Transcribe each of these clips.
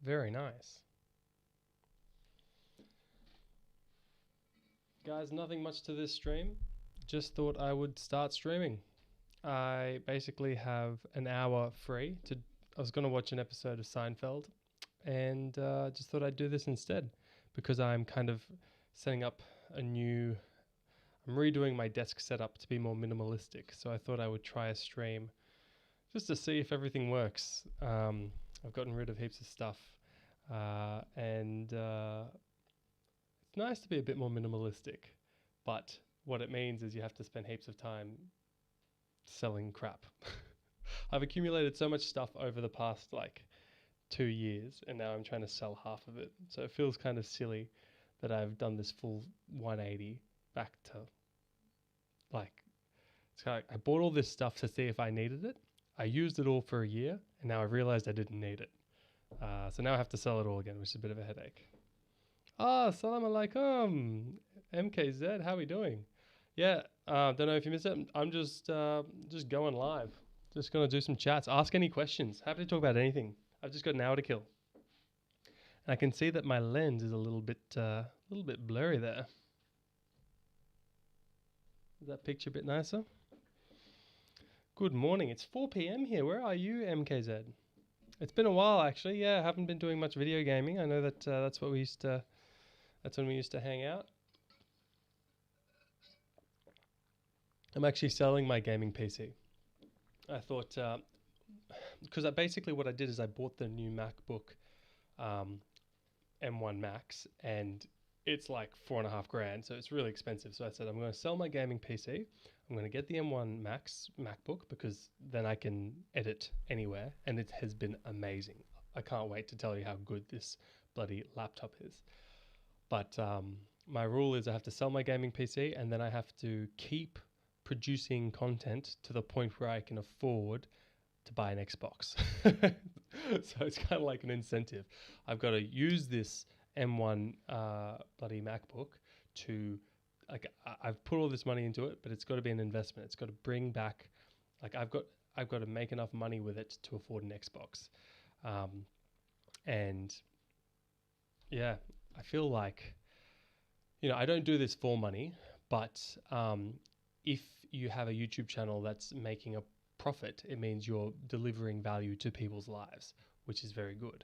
Very nice. Guys, nothing much to this stream. Just thought I would start streaming. I basically have an hour free to. I was going to watch an episode of Seinfeld, and just thought I'd do this instead because I'm kind of setting up a new. I'm redoing my desk setup to be more minimalistic, so I thought I would try a stream just to see if everything works. I've gotten rid of heaps of stuff, and it's nice to be a bit more minimalistic, but what it means is you have to spend heaps of time selling crap. I've accumulated so much stuff over the past like 2 years, and now I'm trying to sell half of it. So it feels kind of silly that I've done this full 180 back to like, it's kind of like I bought all this stuff to see if I needed it. I used it all for a year, and now I realized I didn't need it. So now I have to sell it all again, which is a bit of a headache. Salam alaikum, MKZ. How we doing? Yeah, don't know if you missed it. I'm just going live. Just gonna do some chats. Ask any questions. Happy to talk about anything. I've just got an hour to kill, and I can see that my lens is a little bit blurry there. Is that picture a bit nicer? Good morning. It's 4 p.m. here. Where are you, MKZ? It's been a while, actually. Yeah, I haven't been doing much video gaming. I know that that's when we used to hang out. I'm actually selling my gaming PC. I thought, because basically what I did is I bought the new MacBook M1 Max, and it's like $4,500, so it's really expensive. So I said I'm going to sell my gaming PC. I'm going to get the M1 Max MacBook because then I can edit anywhere, and it has been amazing. I can't wait to tell you how good this bloody laptop is. But my rule is I have to sell my gaming PC, and then I have to keep producing content to the point where I can afford to buy an Xbox. So it's kind of like an incentive. I've got to use this M1 bloody MacBook to, like, I've put all this money into it, but it's got to be an investment. It's got to bring back, like, I've got to make enough money with it to afford an Xbox. And yeah, I feel like, I don't do this for money, but if you have a YouTube channel that's making a profit, it means you're delivering value to people's lives, which is very good.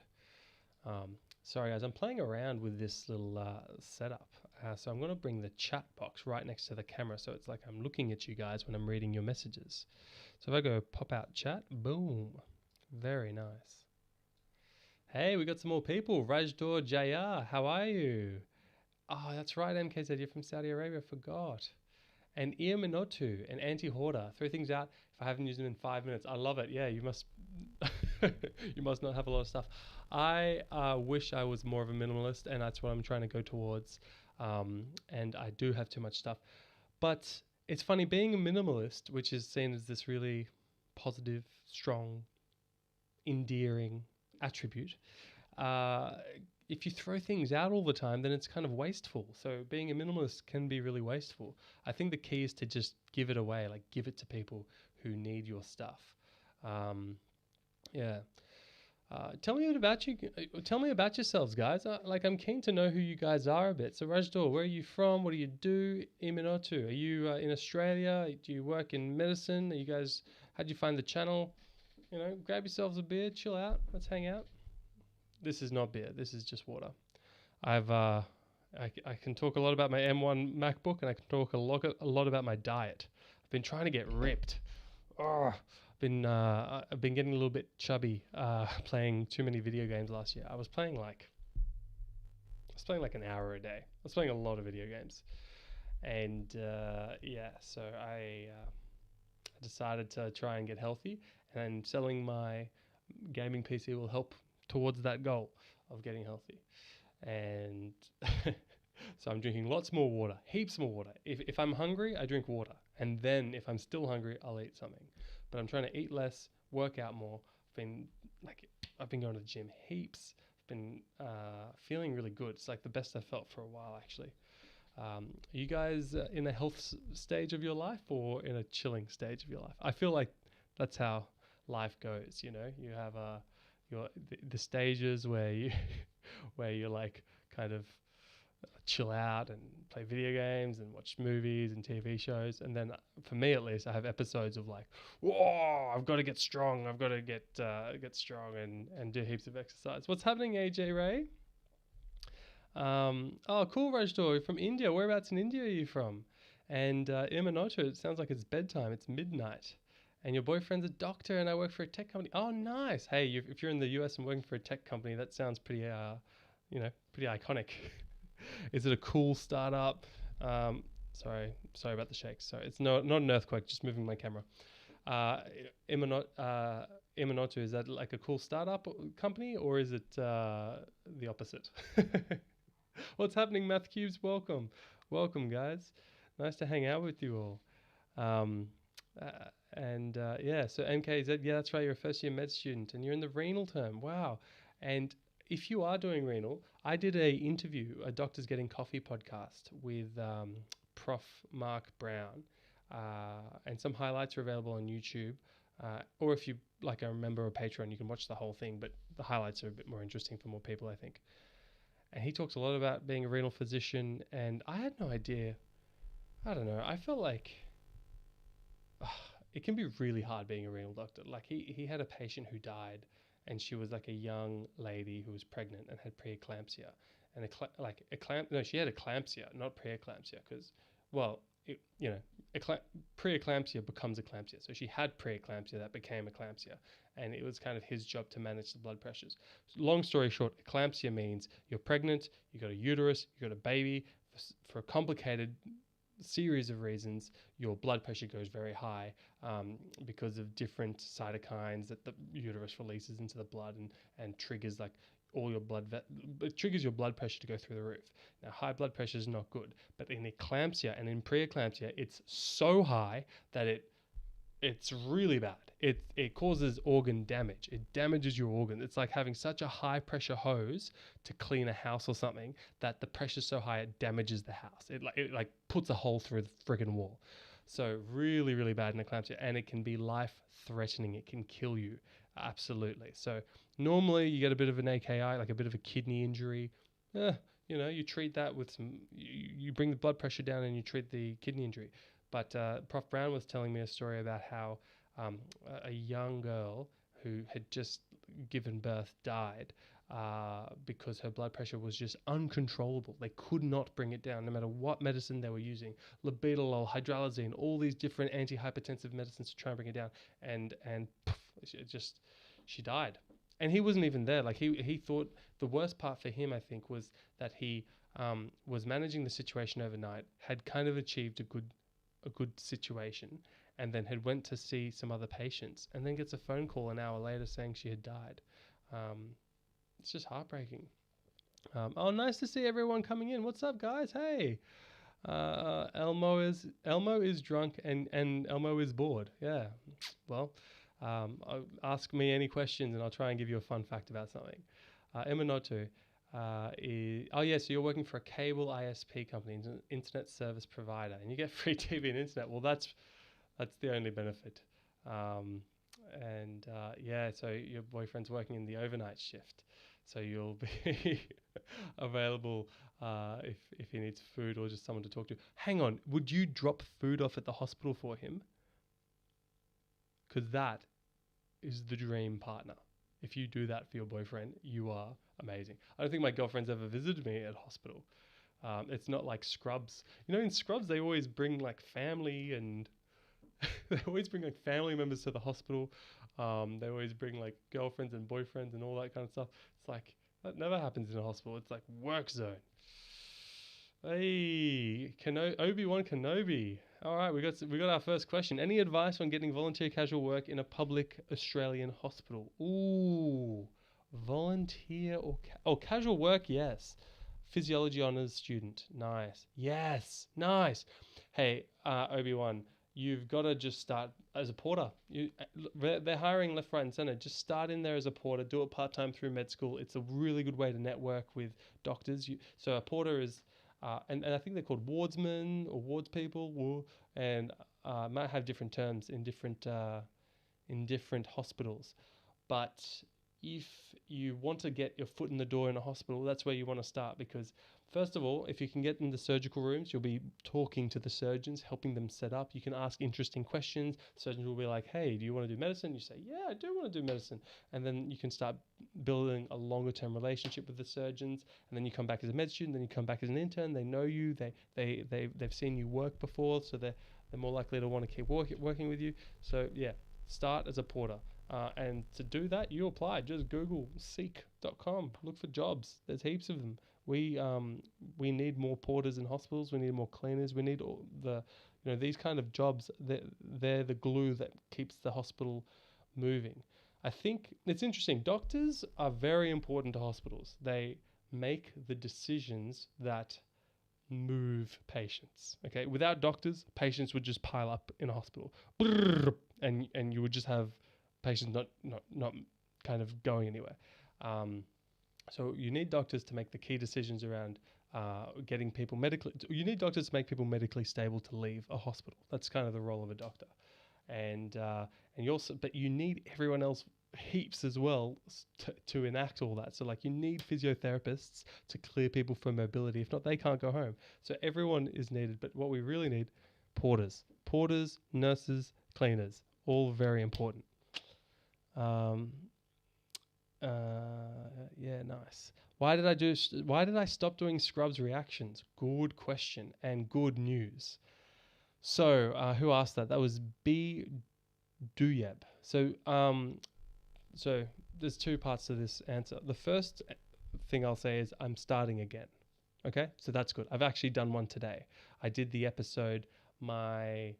Sorry guys, I'm playing around with this little setup. So I'm going to bring the chat box right next to the camera, so it's like I'm looking at you guys when I'm reading your messages. So if I go pop out chat, boom, very nice. Hey, we got some more people. Rajdor JR, how are you? Oh, that's right, MKZ, you're from Saudi Arabia, I forgot. And Iaminotu and Anti-Hoarder, throw things out if I haven't used them in 5 minutes. I love it. Yeah, you must you must not have a lot of stuff. I wish I was more of a minimalist, and that's what I'm trying to go towards. And I do have too much stuff. But it's funny, being a minimalist, which is seen as this really positive, strong, endearing attribute, if you throw things out all the time, then it's kind of wasteful. So being a minimalist can be really wasteful. I think the key is to just give it away, like give it to people who need your stuff. Yeah. Tell me a bit about you. Tell me about yourselves, guys. I'm keen to know who you guys are a bit. So Rajdor, where are you from? What do you do? Iminotu, are you in Australia? Do you work in medicine? Are you guys? How'd you find the channel? Grab yourselves a beer, chill out. Let's hang out. This is not beer. This is just water. I can talk a lot about my M1 MacBook, and I can talk a lot about my diet. I've been trying to get ripped. I've been getting a little bit chubby playing too many video games last year. I was playing like an hour a day. I was playing a lot of video games, and so I decided to try and get healthy, and selling my gaming PC will help towards that goal of getting healthy. And so I'm drinking lots more water, heaps more water. If I'm hungry, I drink water. And then if I'm still hungry, I'll eat something. But I'm trying to eat less, work out more. I've been going to the gym heaps. I've been feeling really good. It's like the best I've felt for a while, actually. Are you guys in a health stage of your life or in a chilling stage of your life? I feel like that's how life goes, you have the stages where you where you're like kind of chill out and play video games and watch movies and TV shows. And then for me at least, I have episodes of like, whoa, I've got to get strong. I've got to get strong and do heaps of exercise. What's happening, AJ Ray? Oh, cool, Rajdor. You're from India. Whereabouts in India are you from? And Imanoto, it sounds like it's bedtime. It's midnight. And your boyfriend's a doctor, and I work for a tech company. Oh, nice. Hey, if you're in the US and working for a tech company, that sounds pretty, pretty iconic. Is it a cool startup? Sorry about the shakes. Sorry, it's not an earthquake. Just moving my camera. Imanoto, is that like a cool startup company, or is it the opposite? What's happening, Math Cubes? Welcome, guys. Nice to hang out with you all. So MKZ, yeah, that's right. You're a first year med student, and you're in the renal term. Wow. And if you are doing renal, I did a Doctors Getting Coffee podcast with Prof. Mark Brown, and some highlights are available on YouTube. Or if you like a member of Patreon, you can watch the whole thing, but the highlights are a bit more interesting for more people, I think. And he talks a lot about being a renal physician, and I had no idea. I don't know. I felt like it can be really hard being a renal doctor. Like he had a patient who died, and she was like a young lady who was pregnant and had preeclampsia. And she had eclampsia, not preeclampsia, because, well, preeclampsia becomes eclampsia. So she had preeclampsia that became eclampsia, and it was kind of his job to manage the blood pressures. So long story short, eclampsia means you're pregnant, you got a uterus, you got a baby. For a complicated series of reasons, your blood pressure goes very high because of different cytokines that the uterus releases into the blood and triggers like all your it triggers your blood pressure to go through the roof. Now, high blood pressure is not good, but in eclampsia and in preeclampsia, it's so high that it's really bad. It causes organ damage. It damages your organ. It's like having such a high pressure hose to clean a house or something that the pressure's so high it damages the house. It puts a hole through the friggin' wall. So really, really bad in eclampsia, and it can be life threatening. It can kill you. Absolutely. So normally you get a bit of an AKI, like a bit of a kidney injury. You treat that with you bring the blood pressure down and you treat the kidney injury. But Prof. Brown was telling me a story about how a young girl who had just given birth died because her blood pressure was just uncontrollable. They could not bring it down no matter what medicine they were using. Labetalol, hydralazine, all these different antihypertensive medicines to try and bring it down. And poof, she died. And he wasn't even there. Like he thought the worst part for him, I think, was that he was managing the situation overnight, had kind of achieved a good situation, and then had went to see some other patients, and then gets a phone call an hour later saying she had died. It's just heartbreaking. Nice to see everyone coming in. What's up, guys? Hey, Elmo is drunk and Elmo is bored. Yeah, well, ask me any questions and I'll try and give you a fun fact about something. Imanoto so you're working for a cable ISP company, internet service provider, and you get free TV and internet. Well, that's the only benefit. So your boyfriend's working in the overnight shift, so you'll be available if he needs food or just someone to talk to. Hang on, would you drop food off at the hospital for him? Because that is the dream partner. If you do that for your boyfriend, you are amazing. I don't think my girlfriend's ever visited me at hospital. It's not like Scrubs. In Scrubs, they always bring like family and they always bring like family members to the hospital. They always bring like girlfriends and boyfriends and all that kind of stuff. It's like, that never happens in a hospital. It's like work zone. Hey, Obi-Wan Kenobi. All right, we got our first question. Any advice on getting volunteer casual work in a public Australian hospital? Ooh, volunteer or casual work? Yes. Physiology honors student. Nice. Yes, nice. Hey, Obi-Wan, you've got to just start as a porter. They're hiring left, right, and center. Just start in there as a porter. Do it part-time through med school. It's a really good way to network with doctors. So a porter is... and I think they're called wardsmen or wards people, and might have different terms in different hospitals. But if you want to get your foot in the door in a hospital, that's where you want to start, because first of all, if you can get in the surgical rooms, you'll be talking to the surgeons, helping them set up. You can ask interesting questions. Surgeons will be like, hey, do you want to do medicine? You say, yeah, I do want to do medicine. And then you can start building a longer term relationship with the surgeons. And then you come back as a med student, then you come back as an intern. They know you, they've seen you work before, so they're more likely to want to keep working with you. So yeah, start as a porter. And to do that, you apply. Just Google seek.com. Look for jobs. There's heaps of them. We need more porters in hospitals. We need more cleaners. We need all these kind of jobs. They're the glue that keeps the hospital moving. I think it's interesting. Doctors are very important to hospitals. They make the decisions that move patients. Okay, without doctors, patients would just pile up in a hospital, and you would just have patients not kind of going anywhere. So you need doctors to make the key decisions around getting people medically. You need doctors to make people medically stable to leave a hospital. That's kind of the role of a doctor, and you also, but you need everyone else heaps as well to enact all that. So like you need physiotherapists to clear people for mobility. If not, they can't go home. So everyone is needed. But what we really need, porters, nurses, cleaners, all very important. Yeah, nice. Why did I stop doing Scrubs reactions? Good question and good news. So, who asked that? That was B Duyeb. So there's two parts to this answer. The first thing I'll say is I'm starting again. Okay? So that's good. I've actually done one today. I did the episode what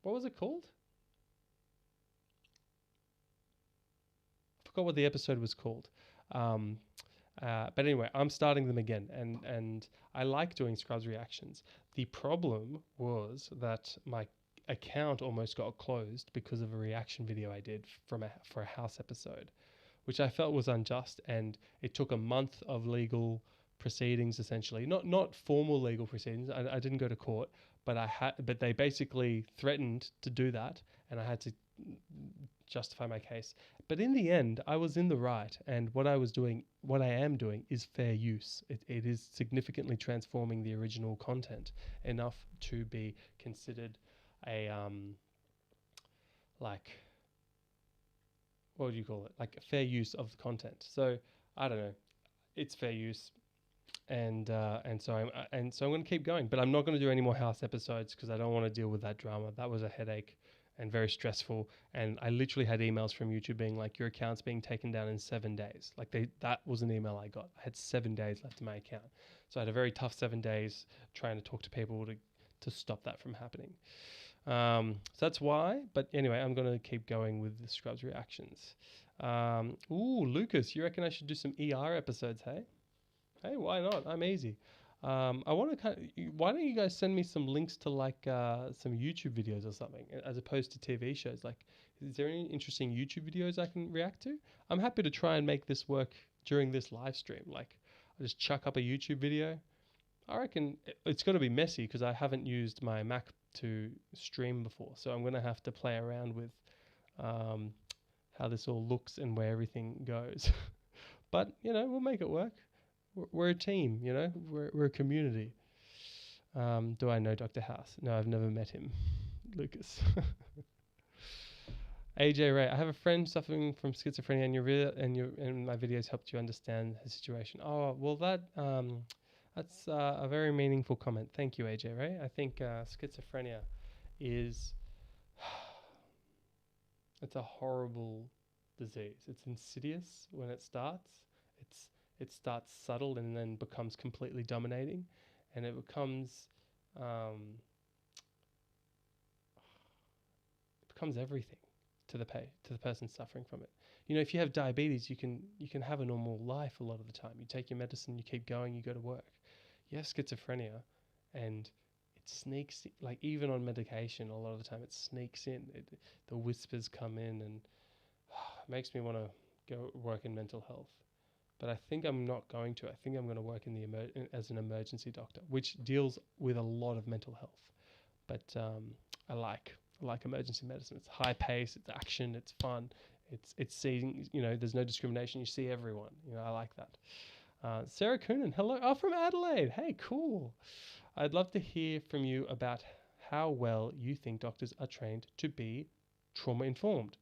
was it called? Forgot what the episode was called. But anyway, I'm starting them again, and I like doing Scrubs reactions. The problem was that my account almost got closed because of a reaction video I did for a house episode, which I felt was unjust, and it took a month of legal proceedings, essentially. Not formal legal proceedings. I didn't go to court, but they basically threatened to do that, and I had to justify my case. But in the end, I was in the right, and what I am doing is fair use. It is significantly transforming the original content enough to be considered a like, what do you call it? Like a fair use of the content. So I don't know, it's fair use, and so I'm going to keep going. But I'm not going to do any more house episodes because I don't want to deal with that drama. That was a headache and very stressful. And I literally had emails from YouTube being like, your account's being taken down in 7 days. Like that was an email I got. I had 7 days left in my account. So I had a very tough 7 days trying to talk to people to stop that from happening. So that's why. But anyway, I'm going to keep going with the Scrubs reactions. Lucas, you reckon I should do some ER episodes, hey? Hey, why not? I'm easy. I want to why don't you guys send me some links to like some YouTube videos or something, as opposed to TV shows? Like, is there any interesting YouTube videos I can react to? I'm happy to try and make this work during this live stream. Like, I just chuck up a YouTube video. I reckon it's going to be messy because I haven't used my Mac to stream before, so I'm going to have to play around with how this all looks and where everything goes. But we'll make it work. We're a team, we're a community. Do I know Dr. House? No, I've never met him. Lucas. AJ Ray, I have a friend suffering from schizophrenia, and my videos helped you understand his situation. Oh, well, that's a very meaningful comment. Thank you, AJ Ray. I think schizophrenia is it's a horrible disease. It's insidious when it starts. It starts subtle and then becomes completely dominating, and it becomes everything to the person suffering from it. If you have diabetes, you can have a normal life a lot of the time. You take your medicine, you keep going, you go to work. You have schizophrenia, and it sneaks, like even on medication, a lot of the time it sneaks in. The whispers come in, and it makes me want to go work in mental health. But I think I'm not going to. I think I'm going to work as an emergency doctor, which deals with a lot of mental health. But I like emergency medicine. It's high pace, it's action, it's fun, It's seeing, there's no discrimination. You see everyone. I like that. Sarah Coonan, hello. Oh, from Adelaide. Hey, cool. I'd love to hear from you about how well you think doctors are trained to be trauma informed.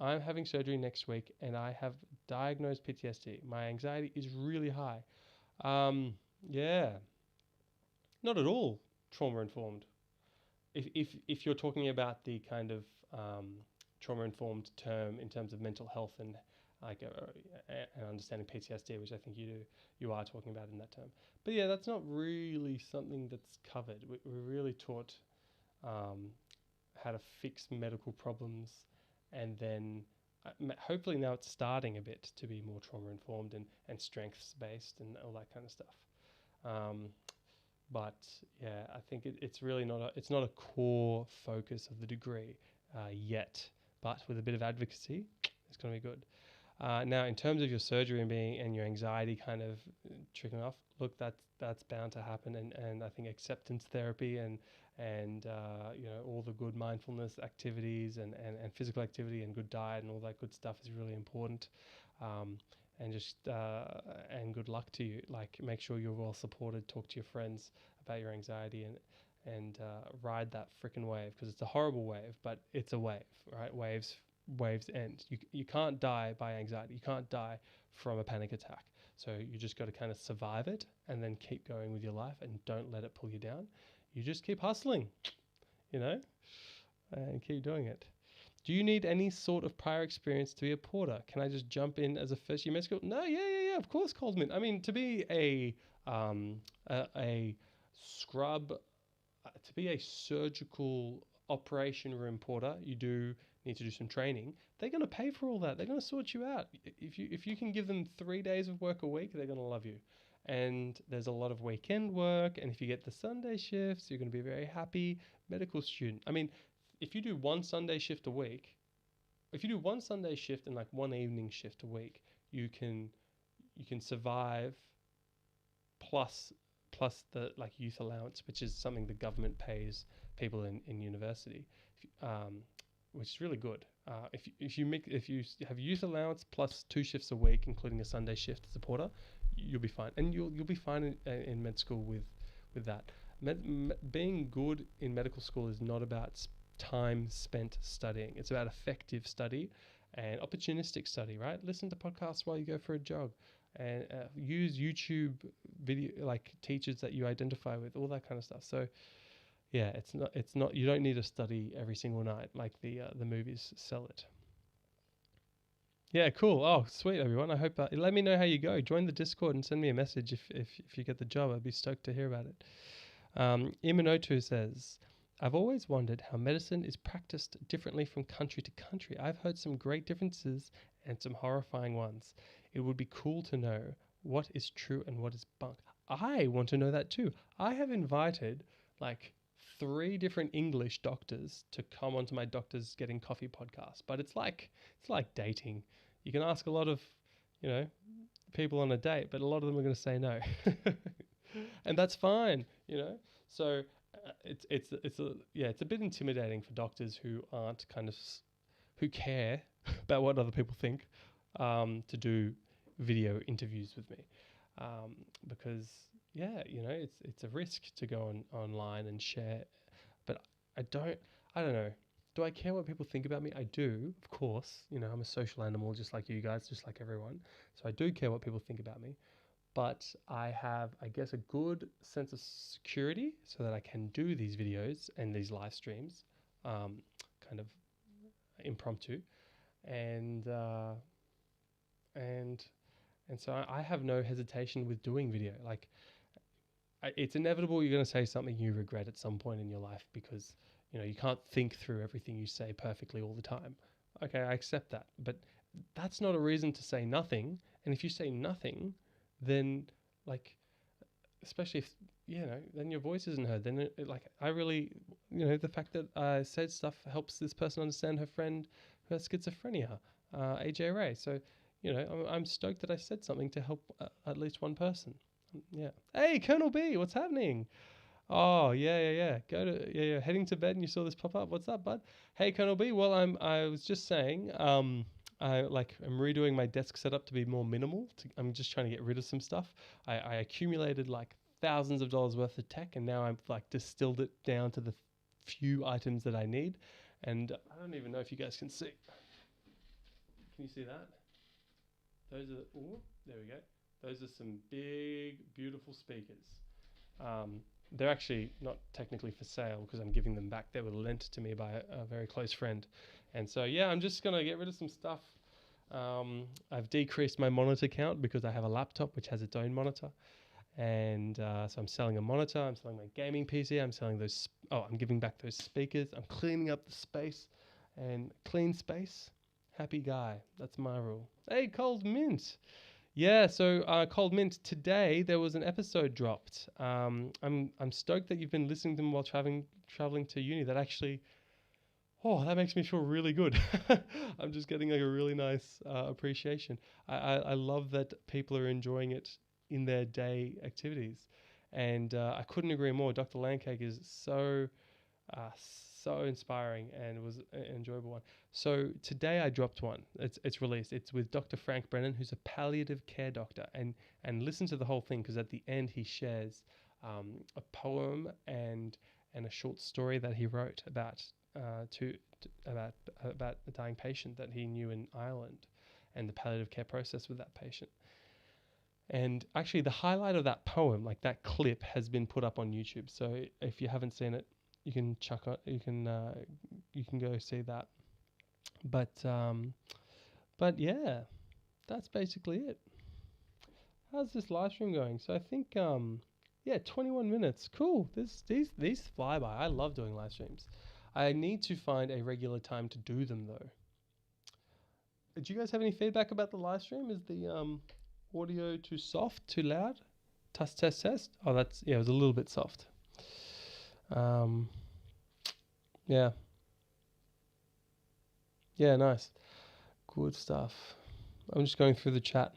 I'm having surgery next week and I have diagnosed PTSD. My anxiety is really high. Yeah, not at all trauma informed. If you're talking about the kind of trauma informed term in terms of mental health and like and understanding PTSD, which I think you are talking about in that term. But yeah, that's not really something that's covered. We're really taught how to fix medical problems, and then hopefully now it's starting a bit to be more trauma informed and strengths based and all that kind of stuff. But yeah, I think it's really it's not a core focus of the degree yet. But with a bit of advocacy, it's going to be good. Now, in terms of your surgery and your anxiety kind of trickling off, look, that's bound to happen, and I think acceptance therapy and all the good mindfulness activities and physical activity and good diet and all that good stuff is really important. And just and good luck to you. Like, make sure you're well supported. Talk to your friends about your anxiety and ride that freaking wave, because it's a horrible wave, but it's a wave, right? Waves end. You can't die by anxiety. You can't die from a panic attack. So you just got to kind of survive it and then keep going with your life and don't let it pull you down. You just keep hustling, and keep doing it. Do you need any sort of prior experience to be a porter? Can I just jump in as a first year med school? No, yeah, of course, Coldman. I mean, to be a scrub, to be a surgical operation room porter, you do need to do some training. They're going to pay for all that. They're going to sort you out. If you can give them 3 days of work a week, they're going to love you. And there's a lot of weekend work. And if you get the Sunday shifts, you're going to be a very happy medical student. I mean, if you do one Sunday shift a week, if you do one Sunday shift and like one evening shift a week, you can survive plus the like youth allowance, which is something the government pays people in university, which is really good. If you have youth allowance plus 2 shifts a week, including a Sunday shift as a porter, you'll be fine, and you'll be fine in med school with that. Being good in medical school is not about time spent studying. It's about effective study and opportunistic study, right? Listen to podcasts while you go for a jog, and use YouTube video, like teachers that you identify with, all that kind of stuff. So yeah, it's not you don't need to study every single night like the movies sell it. Yeah, cool. Oh, sweet, everyone. I hope let me know how you go. Join the Discord and send me a message if you get the job. I'd be stoked to hear about it. Imanotu says, I've always wondered how medicine is practiced differently from country to country. I've heard some great differences and some horrifying ones. It would be cool to know what is true and what is bunk. I want to know that too. I have invited like 3 different English doctors to come onto my Doctors Getting Coffee podcast, but it's like dating. You can ask a lot of, people on a date, but a lot of them are going to say no. And that's fine, So it's a bit intimidating for doctors who aren't who care about what other people think, to do video interviews with me, because it's a risk to go online and share. But I don't know. Do I care what people think about me? I do, of course. I'm a social animal, just like you guys, just like everyone. So I do care what people think about me. But I have, I guess, a good sense of security so that I can do these videos and these live streams, kind of impromptu, and so I have no hesitation with doing video. Like, it's inevitable you're going to say something you regret at some point in your life, because you can't think through everything you say perfectly all the time. Okay, I accept that, but that's not a reason to say nothing. And if you say nothing, then especially if then your voice isn't heard. Then I really, the fact that I said stuff helps this person understand her friend who has schizophrenia, AJ Ray. So I'm stoked that I said something to help at least one person. Yeah. Hey, Colonel B, what's happening? Oh, yeah. Heading to bed and you saw this pop up. What's up, bud? Hey, Colonel B. Well, I was just saying, I'm redoing my desk setup to be more minimal. I'm just trying to get rid of some stuff. I accumulated like thousands of dollars worth of tech, and now I've like distilled it down to the few items that I need. And I don't even know if you guys can see. Can you see that? Those are, oh, there we go. Those are some big, beautiful speakers. They're actually not technically for sale because I'm giving them back. They were lent to me by a very close friend. And so, yeah, I'm just going to get rid of some stuff. I've decreased my monitor count because I have a laptop which has its own monitor. And so I'm selling a monitor. I'm selling my gaming PC. I'm selling those. I'm giving back those speakers. I'm cleaning up the space. And clean space, happy guy. That's my rule. Hey, Cold Mint. Yeah, so Cold Mint, today there was an episode dropped. I'm stoked that you've been listening to them while traveling to uni. That actually, that makes me feel really good. I'm just getting like a really nice appreciation. I love that people are enjoying it in their day activities, and I couldn't agree more. Dr. Landcake is uh, so inspiring, and it was an enjoyable one. So today I dropped one. It's released. It's with Dr. Frank Brennan, who's a palliative care doctor, and listen to the whole thing because at the end he shares a poem and a short story that he wrote about about a dying patient that he knew in Ireland, and the palliative care process with that patient. And actually, the highlight of that poem, like that clip, has been put up on YouTube. So if you haven't seen it, you can you can go see that. But yeah, that's basically it. How's this live stream going? So I think 21 minutes. Cool. These fly by. I love doing live streams. I need to find a regular time to do them though. Do you guys have any feedback about the live stream? Is the audio too soft, too loud? Test, test, test. Oh, it was a little bit soft. Yeah. Yeah, nice. Good stuff. I'm just going through the chat.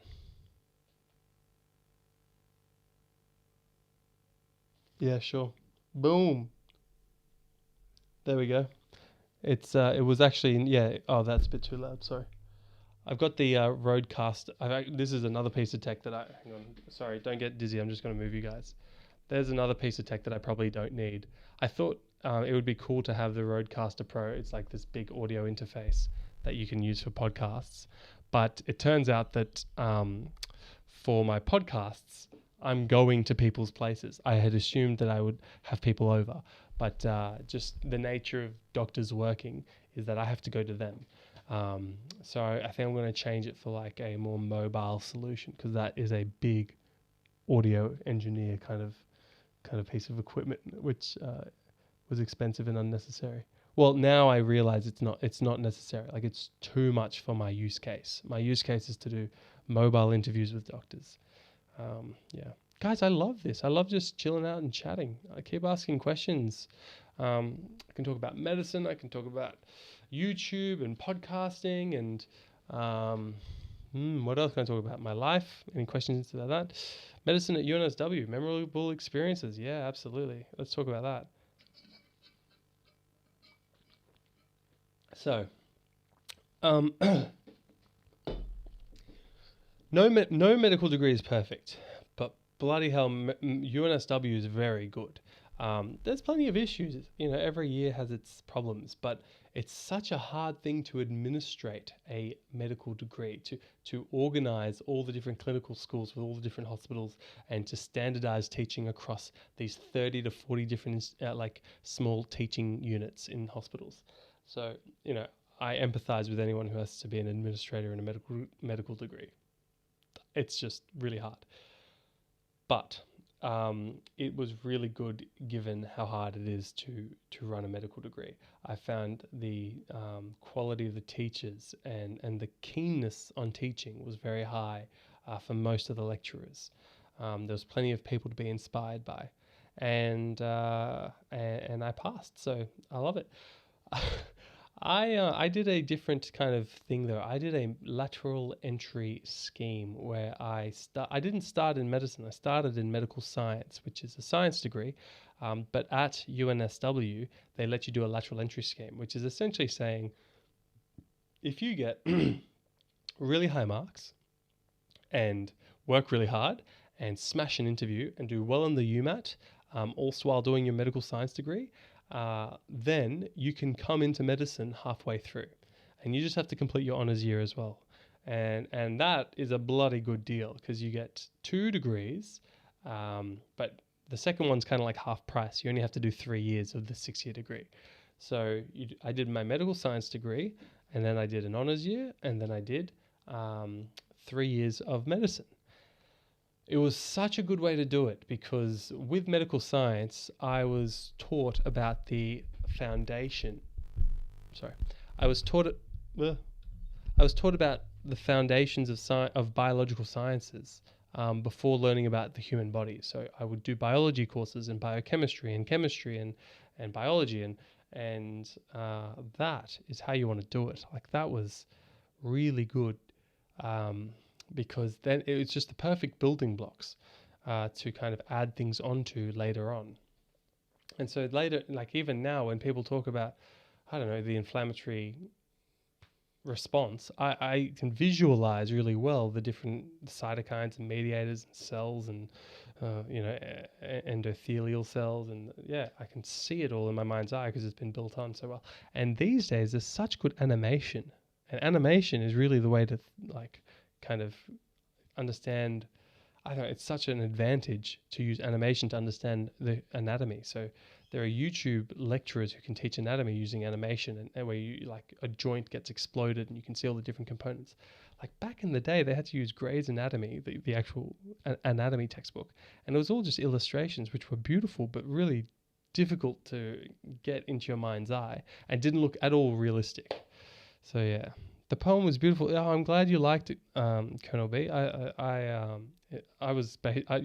Yeah, sure. Boom. There we go. It was actually, yeah. Oh, that's a bit too loud. Sorry. I've got the Rodecaster. This is another piece of tech that hang on. Sorry, don't get dizzy. I'm just going to move you guys. There's another piece of tech that I probably don't need. I thought it would be cool to have the Rodecaster Pro. It's like this big audio interface that you can use for podcasts. But it turns out that for my podcasts, I'm going to people's places. I had assumed that I would have people over, but just the nature of doctors working is that I have to go to them. So I think I'm going to change it for like a more mobile solution because that is a big audio engineer kind of piece of equipment, which was expensive and unnecessary. Well, now I realize it's not necessary. Like it's too much for my use case. My use case is to do mobile interviews with doctors. Yeah, guys, I love this. I love just chilling out and chatting. I keep asking questions. I can talk about medicine. I can talk about YouTube and podcasting and what else can I talk about? My life. Any questions about that? Medicine at UNSW. Memorable experiences. Yeah, absolutely. Let's talk about that. So, no medical degree is perfect, but bloody hell, UNSW is very good. There's plenty of issues. Every year has its problems, but it's such a hard thing to administrate a medical degree, to organize all the different clinical schools with all the different hospitals and to standardize teaching across these 30 to 40 different like small teaching units in hospitals. So, I empathize with anyone who has to be an administrator in a medical degree. It's just really hard. But it was really good given how hard it is to run a medical degree. I found the quality of the teachers and the keenness on teaching was very high for most of the lecturers. There was plenty of people to be inspired by, and I passed, so I love it. I did a different kind of thing though. I did a lateral entry scheme where I didn't start in medicine. I started in medical science, which is a science degree. But at UNSW, they let you do a lateral entry scheme, which is essentially saying if you get really high marks and work really hard and smash an interview and do well in the UMAT, also while doing your medical science degree, then you can come into medicine halfway through. And you just have to complete your honours year as well. And that is a bloody good deal because you get 2 degrees, but the second one's kind of like half price. You only have to do 3 years of the 6-year degree. So I did my medical science degree, and then I did an honours year, and then I did 3 years of medicine. It was such a good way to do it because with medical science, I was taught about the foundation. I was taught about the foundations of biological sciences before learning about the human body. So I would do biology courses and biochemistry and chemistry and biology, and that is how you want to do it. Like, that was really good. Because then it was just the perfect building blocks to kind of add things onto later on. And so later, like even now when people talk about, I don't know, the inflammatory response, I can visualize really well the different cytokines and mediators and cells and, endothelial cells. And yeah, I can see it all in my mind's eye because it's been built on so well. And these days there's such good animation. And animation is really the way to kind of understand. I don't know, it's such an advantage to use animation to understand the anatomy. So there are YouTube lecturers who can teach anatomy using animation, and where you like a joint gets exploded and you can see all the different components. Like back in the day, they had to use Gray's Anatomy, the actual anatomy textbook, and it was all just illustrations, which were beautiful but really difficult to get into your mind's eye and didn't look at all realistic. So yeah. The poem was beautiful. Oh, I'm glad you liked it, Colonel B. You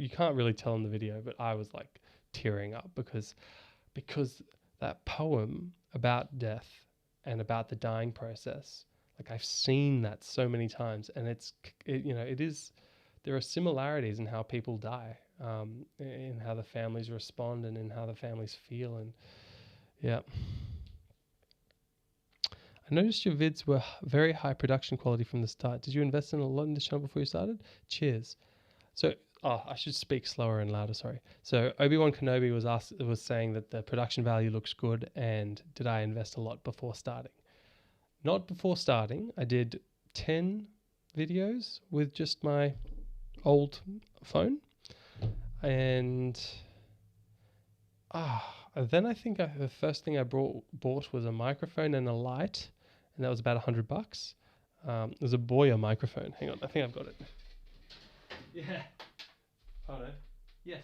can't really tell in the video, but I was like tearing up because that poem about death and about the dying process, like I've seen that so many times, and there are similarities in how people die, in how the families respond and in how the families feel, and yeah. I noticed your vids were very high production quality from the start. Did you invest in a lot in this channel before you started? Cheers. So, I should speak slower and louder, sorry. So, Obi-Wan Kenobi was saying that the production value looks good, and did I invest a lot before starting? Not before starting. I did 10 videos with just my old phone. And then I think the first thing I bought was a microphone and a light. And that was about $100. There's a Boya microphone. Hang on, I think I've got it. Yeah. Oh no. Yes.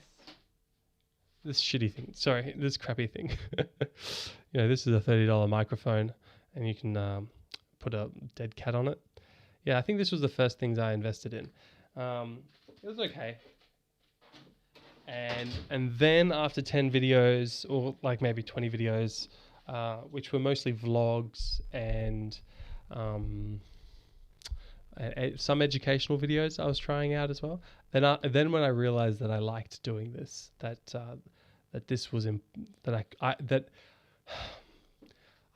This shitty thing. Sorry, this crappy thing. This is a $30 microphone, and you can put a dead cat on it. Yeah, I think this was the first things I invested in. It was okay. And then after 10 videos, or like maybe 20 videos, which were mostly vlogs and some educational videos I was trying out as well. Then when I realized that I liked doing this, that this was that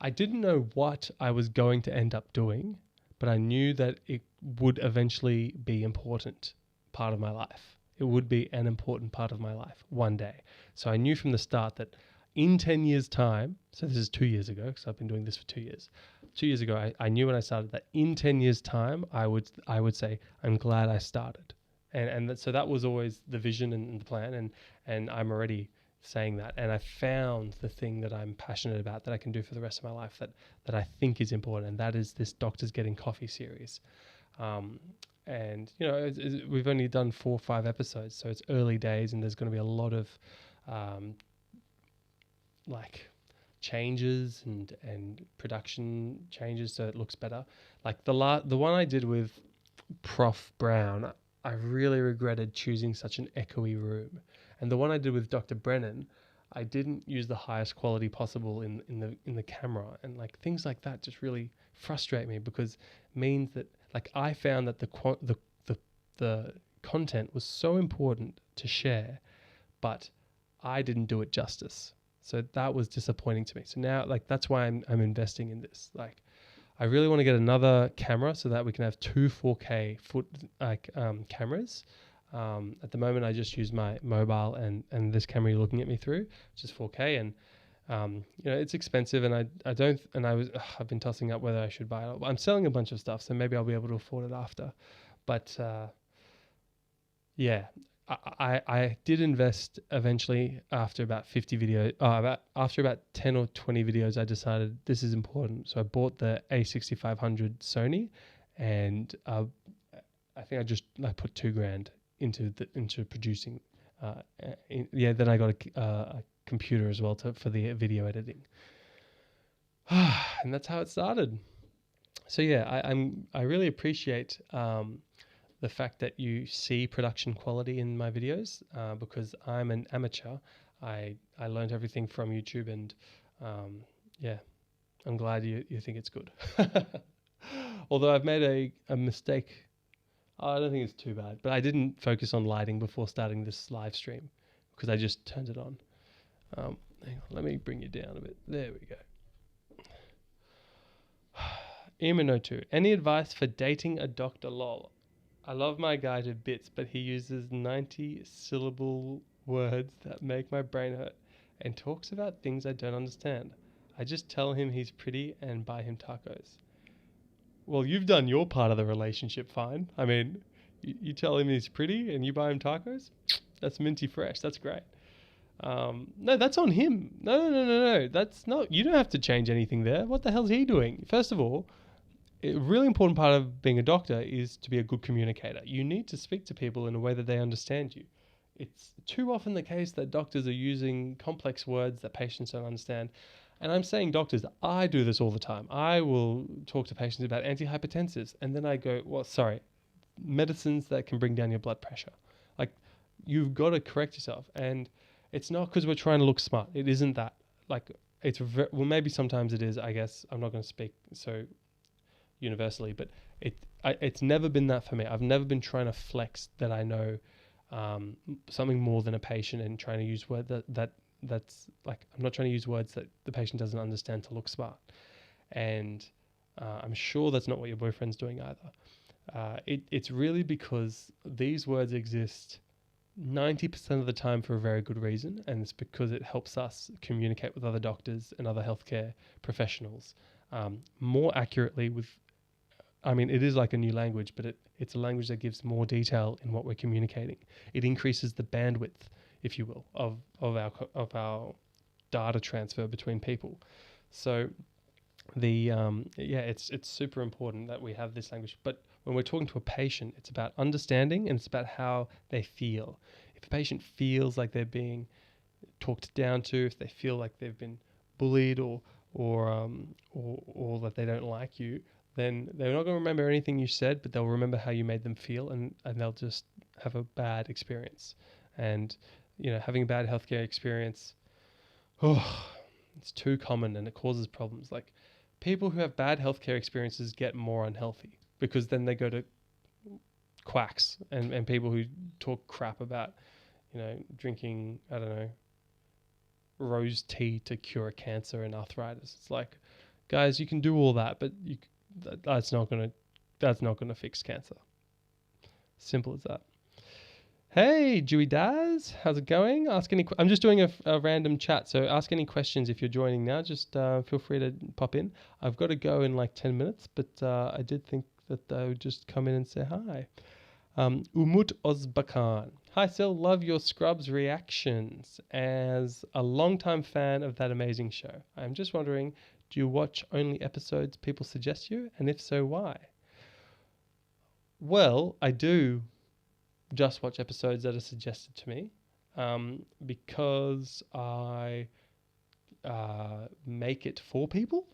I didn't know what I was going to end up doing, but I knew that it would eventually be important part of my life. It would be an important part of my life one day. So I knew from the start that in 10 years' time, so this is 2 years ago, because I've been doing this for 2 years. 2 years ago, I knew when I started that in 10 years' time, I would say, I'm glad I started. So that was always the vision and the plan, and I'm already saying that. And I found the thing that I'm passionate about that I can do for the rest of my life that I think is important, and that is this Doctors Getting Coffee series. And we've only done 4 or 5 episodes, so it's early days, and there's going to be a lot of changes and production changes, so it looks better. Like the one I did with Prof Brown, I really regretted choosing such an echoey room, and the one I did with Dr. Brennan, I didn't use the highest quality possible in the camera, and like things like that just really frustrate me because it means that I found that the content was so important to share, but I didn't do it justice. So that was disappointing to me. So now that's why I'm investing in this. I really want to get another camera so that we can have two 4K cameras. At the moment, I just use my mobile and this camera you're looking at me through, which is 4K, and it's expensive, and I've been tossing up whether I should buy it. I'm selling a bunch of stuff, so maybe I'll be able to afford it after. But yeah, I did invest eventually after about 50 videos. After about 10 or 20 videos, I decided this is important. So I bought the A6500 Sony, and I think I put $2,000 into producing. Then I got a computer as well for the video editing, and that's how it started. So yeah, I really appreciate the fact that you see production quality in my videos, because I'm an amateur. I learned everything from YouTube, and I'm glad you think it's good. Although I've made a mistake. I don't think it's too bad, but I didn't focus on lighting before starting this live stream because I just turned it on. Hang on, let me bring you down a bit. There we go. Imino2, any advice for dating a doctor? Lol. I love my guy to bits, but he uses 90-syllable words that make my brain hurt and talks about things I don't understand. I just tell him he's pretty and buy him tacos. Well, you've done your part of the relationship fine. I mean, you tell him he's pretty and you buy him tacos? That's minty fresh. That's great. No, that's on him. No. That's not. You don't have to change anything there. What the hell's he doing? First of all, a really important part of being a doctor is to be a good communicator. You need to speak to people in a way that they understand you. It's too often the case that doctors are using complex words that patients don't understand. And I'm saying doctors, I do this all the time. I will talk to patients about antihypertensives, and then I go, medicines that can bring down your blood pressure. Like, you've got to correct yourself. And it's not because we're trying to look smart. It isn't that. Like, maybe sometimes it is, I guess. I'm not going to speak so universally, but it's never been that for me. I've never been trying to flex that I know something more than a patient and trying to use words that's like, I'm not trying to use words that the patient doesn't understand to look smart. And I'm sure that's not what your boyfriend's doing either. It's really because these words exist 90% of the time for a very good reason, and it's because it helps us communicate with other doctors and other healthcare professionals more accurately it is like a new language, but it's a language that gives more detail in what we're communicating. It increases the bandwidth, if you will, of our data transfer between people. So it's super important that we have this language. But when we're talking to a patient, it's about understanding and it's about how they feel. If a patient feels like they're being talked down to, if they feel like they've been bullied or that they don't like you, then they're not going to remember anything you said, but they'll remember how you made them feel, and they'll just have a bad experience. And having a bad healthcare experience, it's too common and it causes problems. Like, people who have bad healthcare experiences get more unhealthy because then they go to quacks and people who talk crap about, drinking, I don't know, rose tea to cure cancer and arthritis. It's like, guys, you can do all that, but that's not gonna fix cancer. Simple as that. Hey, Dewey Daz, how's it going? I'm just doing a random chat, so ask any questions if you're joining now. Just feel free to pop in. I've got to go in like 10 minutes, but I did think that I would just come in and say hi. Umut Ozbakan. Hi, Sil. Love your Scrubs reactions. As a longtime fan of that amazing show, I'm just wondering, do you watch only episodes people suggest you? And if so, why? Well, I do just watch episodes that are suggested to me because I make it for people.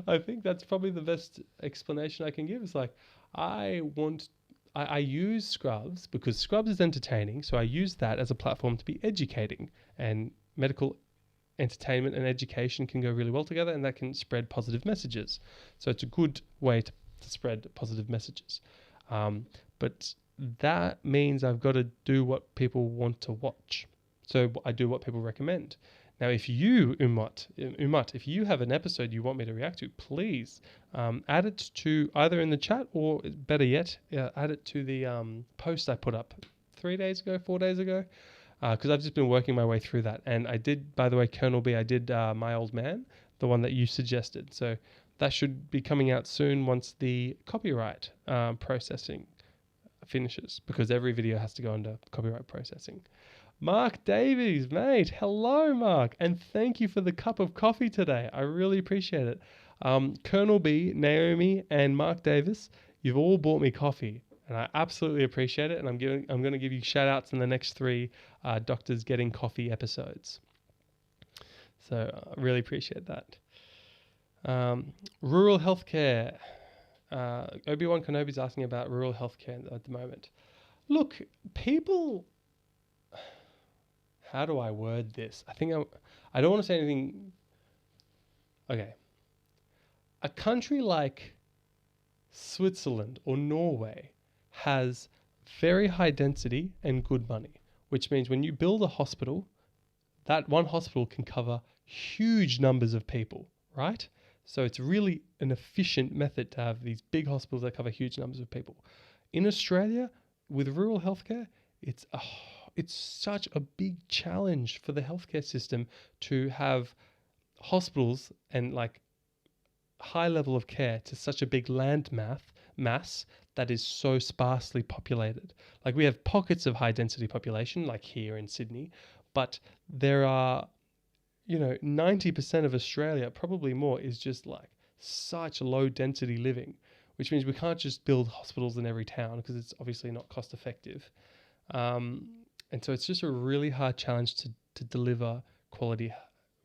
I think that's probably the best explanation I can give. It's like, I use Scrubs because Scrubs is entertaining, so I use that as a platform to be educating, and medical entertainment and education can go really well together, and that can spread positive messages. So it's a good way to spread positive messages. But that means I've got to do what people want to watch. So I do what people recommend. Now, if you, Umut, if you have an episode you want me to react to, please add it to either in the chat or better yet, add it to the post I put up 4 days ago, because I've just been working my way through that. And I did, by the way, Colonel B, I did My Old Man, the one that you suggested. So that should be coming out soon once the copyright processing finishes, because every video has to go under copyright processing. Mark Davies, mate. Hello, Mark. And thank you for the cup of coffee today. I really appreciate it. Colonel B, Naomi, and Mark Davis, you've all bought me coffee, and I absolutely appreciate it. And I'm going to give you shout outs in the next 3 Doctors Getting Coffee episodes. So I really appreciate that. Rural healthcare. Obi-Wan Kenobi's asking about rural healthcare at the moment. Look, people... How do I word this? I don't want to say anything... Okay. A country like Switzerland or Norway has very high density and good money, which means when you build a hospital, that one hospital can cover huge numbers of people, right? So it's really an efficient method to have these big hospitals that cover huge numbers of people. In Australia, with rural healthcare, it's such a big challenge for the healthcare system to have hospitals and like high level of care to such a big land mass that is so sparsely populated. Like we have pockets of high density population, like here in Sydney, but there are, 90% of Australia, probably more, is just like such low density living, which means we can't just build hospitals in every town because it's obviously not cost effective. And so it's just a really hard challenge to deliver quality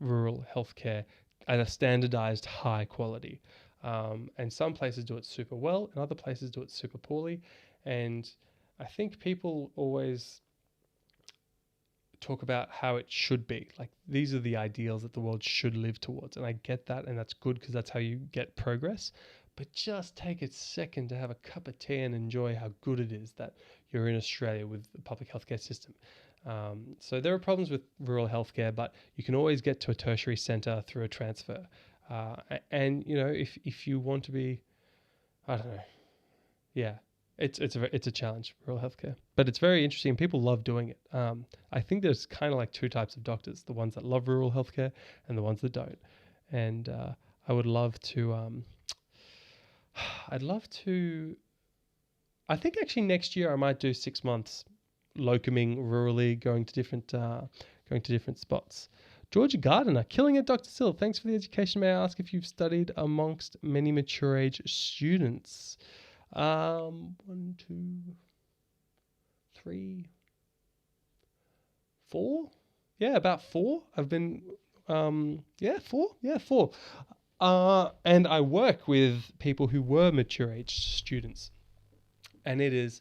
rural healthcare at a standardized high quality. And some places do it super well and other places do it super poorly. And I think people always talk about how it should be. Like these are the ideals that the world should live towards. And I get that, and that's good because that's how you get progress. But just take a second to have a cup of tea and enjoy how good it is that you're in Australia with the public healthcare system. So there are problems with rural healthcare, but you can always get to a tertiary centre through a transfer. And if you want to be, I don't know, yeah, it's a challenge, rural healthcare, but it's very interesting. People love doing it. I think there's kind of like 2 types of doctors: the ones that love rural healthcare and the ones that don't. And I would love to. I think actually next year I might do 6 months locuming rurally, going to different spots. Georgia Gardner, killing it, Dr. Sill. Thanks for the education. May I ask if you've studied amongst many mature age students? 1, 2, 3, 4. Yeah, about 4. I've been 4. Yeah, 4. And I work with people who were mature age students. And it is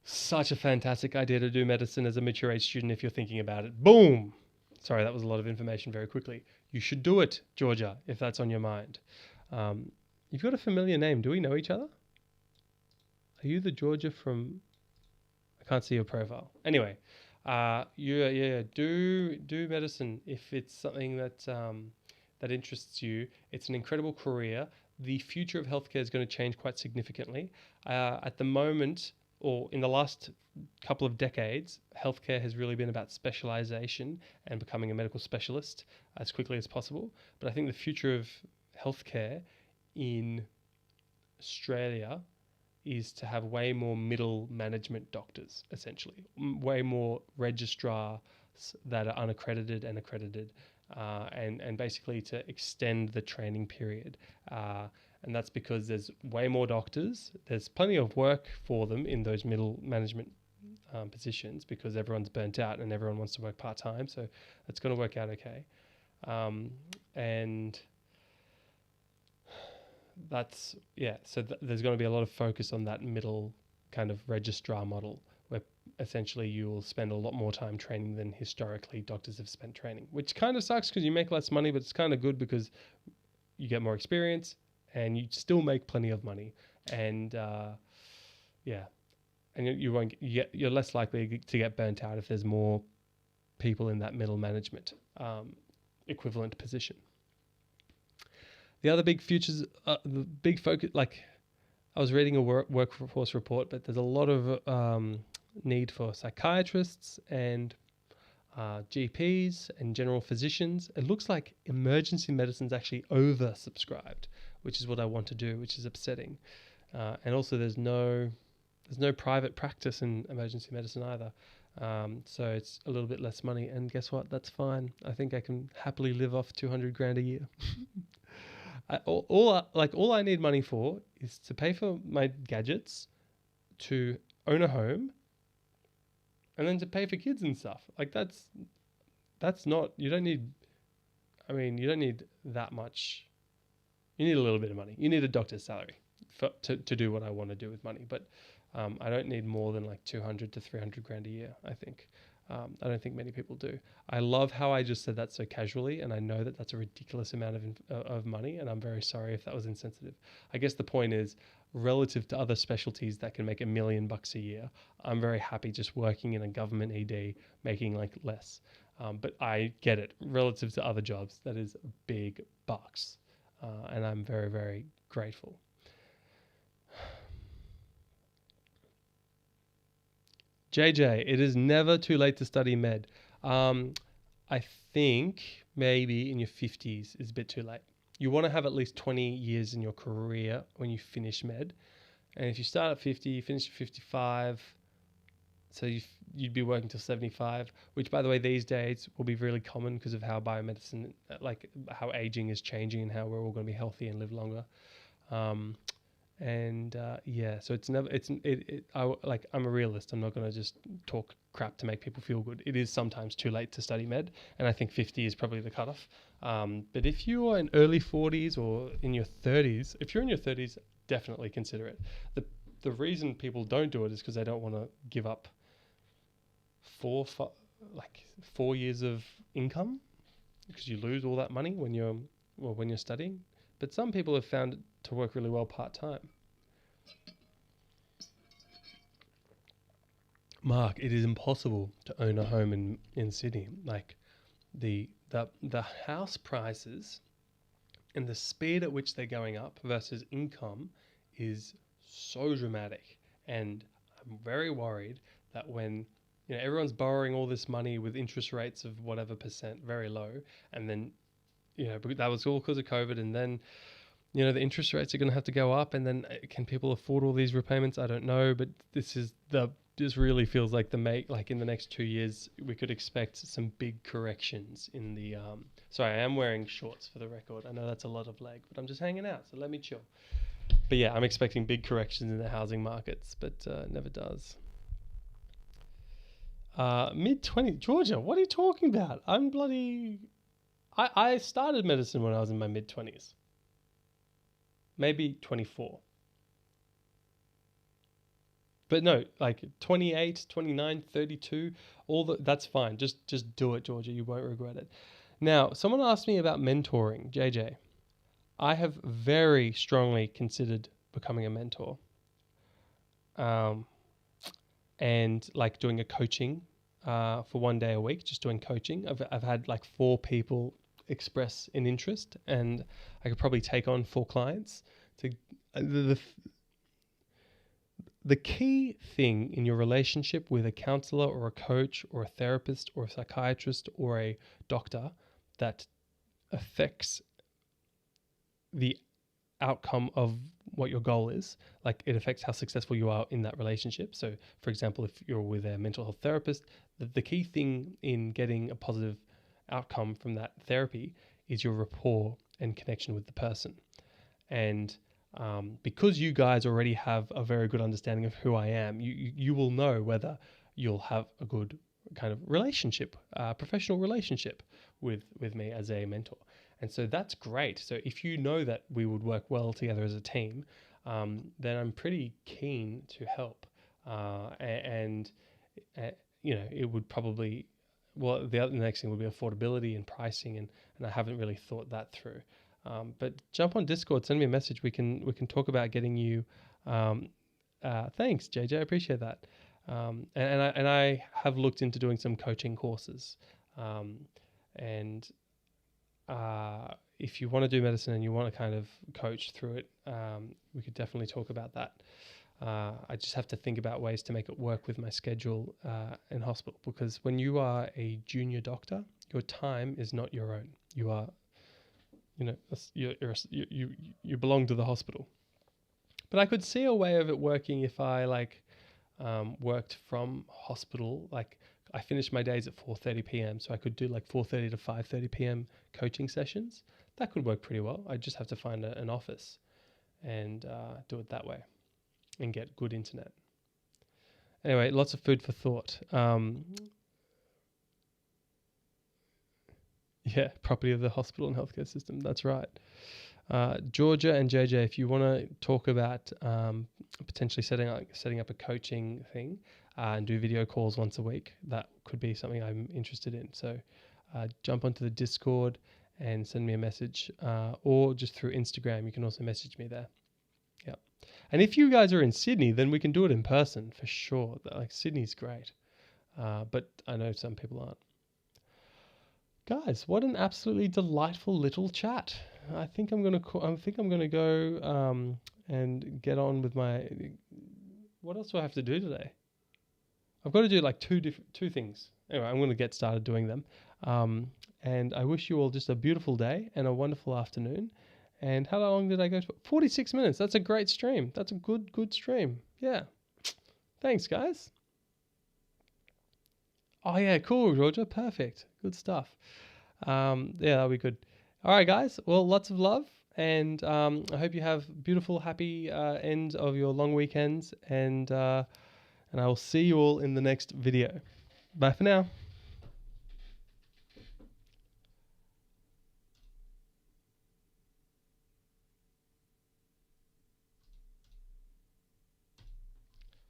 such a fantastic idea to do medicine as a mature age student if you're thinking about it. Boom! Sorry, that was a lot of information very quickly. You should do it, Georgia, if that's on your mind. You've got a familiar name. Do we know each other? Are you the Georgia from... I can't see your profile. Anyway, do medicine if it's something that interests you. It's an incredible career. The future of healthcare is going to change quite significantly. At the moment, or in the last couple of decades, healthcare has really been about specialization and becoming a medical specialist as quickly as possible. But I think the future of healthcare in Australia is to have way more middle management doctors, essentially. Way more registrars that are unaccredited and accredited, and basically to extend the training period. And that's because there's way more doctors. There's plenty of work for them in those middle management positions because everyone's burnt out and everyone wants to work part-time. So it's going to work out okay. And that's, so there's going to be a lot of focus on that middle kind of registrar model where essentially you will spend a lot more time training than historically doctors have spent training, which kind of sucks because you make less money, but it's kind of good because you get more experience and you still make plenty of money. And and you're less likely to get burnt out if there's more people in that middle management equivalent position. The other big futures, the big focus, like I was reading a workforce report, but there's a lot of need for psychiatrists and GPs and general physicians. It looks like emergency medicine is actually oversubscribed, which is what I want to do, which is upsetting. And also there's no private practice in emergency medicine either. So it's a little bit less money, and guess what? That's fine. I think I can happily live off 200 grand a year. All I need money for is to pay for my gadgets, to own a home, and then to pay for kids and stuff. Like that's not, you don't need that much. You need a little bit of money. You need a doctor's salary to do what I want to do with money. But I don't need more than like 200 to 300 grand a year, I think. I don't think many people do. I love how I just said that so casually, and I know that that's a ridiculous amount of money, and I'm very sorry if that was insensitive. I guess the point is, relative to other specialties that can make $1 million a year, I'm very happy just working in a government ED, making like less. But I get it. Relative to other jobs, that is big bucks, and I'm very, very grateful. JJ, it is never too late to study med. I think maybe in your 50s is a bit too late. You want to have at least 20 years in your career when you finish med. And if you start at 50, you finish at 55, so you'd be working till 75, which, by the way, these days will be really common because of how biomedicine, like how aging is changing and how we're all going to be healthy and live longer. So it's never, I'm a realist. I'm not going to just talk crap to make people feel good. It is sometimes too late to study med, and I think 50 is probably the cutoff. But if you are in early 40s or in your 30s, if you're in your 30s, definitely consider it. The reason people don't do it is because they don't want to give up 4 years of income, because you lose all that money when you're studying. But some people have found it to work really well part-time. Mark, it is impossible to own a home in Sydney. Like the house prices and the speed at which they're going up versus income is so dramatic. And I'm very worried that when everyone's borrowing all this money with interest rates of whatever percent, very low, and then but that was all because of COVID, and then the interest rates are going to have to go up, and then can people afford all these repayments? I don't know, but this really feels like in the next 2 years we could expect some big corrections in the sorry, I am wearing shorts for the record. I know that's a lot of leg, but I'm just hanging out, so let me chill. But yeah, I'm expecting big corrections in the housing markets, but it never does. Mid-20s, Georgia, what are you talking about? I started medicine when I was in my mid-20s. Maybe 24. But no, like 28, 29, 32, that's fine. Just do it, Georgia. You won't regret it. Now, someone asked me about mentoring, JJ. I have very strongly considered becoming a mentor. And like doing a coaching for 1 day a week, just doing coaching. I've had like 4 people express an interest, and I could probably take on 4 clients. The key thing in your relationship with a counselor or a coach or a therapist or a psychiatrist or a doctor that affects the outcome of what your goal is, like it affects how successful you are in that relationship. So for example, if you're with a mental health therapist, the key thing in getting a positive outcome from that therapy is your rapport and connection with the person. And because you guys already have a very good understanding of who I am, you will know whether you'll have a good kind of relationship, professional relationship with me as a mentor. And so that's great. So if you know that we would work well together as a team, then I'm pretty keen to help. It would probably, the next thing would be affordability and pricing, and I haven't really thought that through. But jump on Discord, send me a message. We can talk about getting you. Thanks, JJ. I appreciate that. And I have looked into doing some coaching courses, and if you want to do medicine and you want to kind of coach through it, we could definitely talk about that. I just have to think about ways to make it work with my schedule in hospital, because when you are a junior doctor, your time is not your own. You are, you belong to the hospital. But I could see a way of it working if I worked from hospital. Like, I finished my days at 4:30 p.m. so I could do like 4:30 to 5:30 p.m. coaching sessions. That could work pretty well. I just have to find an office and do it that way and get good internet. Anyway, lots of food for thought. Yeah, property of the hospital and healthcare system. That's right. Georgia and JJ, if you want to talk about potentially setting up a coaching thing and do video calls once a week, that could be something I'm interested in. So jump onto the Discord and send me a message, or just through Instagram. You can also message me there. Yeah. And if you guys are in Sydney, then we can do it in person for sure. Like, Sydney's great, but I know some people aren't. Guys, what an absolutely delightful little chat. I think I'm gonna go and get on with my. What else do I have to do today? I've got to do like two things. Anyway, I'm gonna get started doing them. And I wish you all just a beautiful day and a wonderful afternoon. And how long did I go? 46 minutes. That's a great stream. That's a good stream. Yeah. Thanks, guys. Oh yeah, cool, Georgia. Perfect. Good stuff. Yeah, that'll be good. All right, guys. Well, lots of love, and I hope you have beautiful, happy end of your long weekends, and I will see you all in the next video. Bye for now.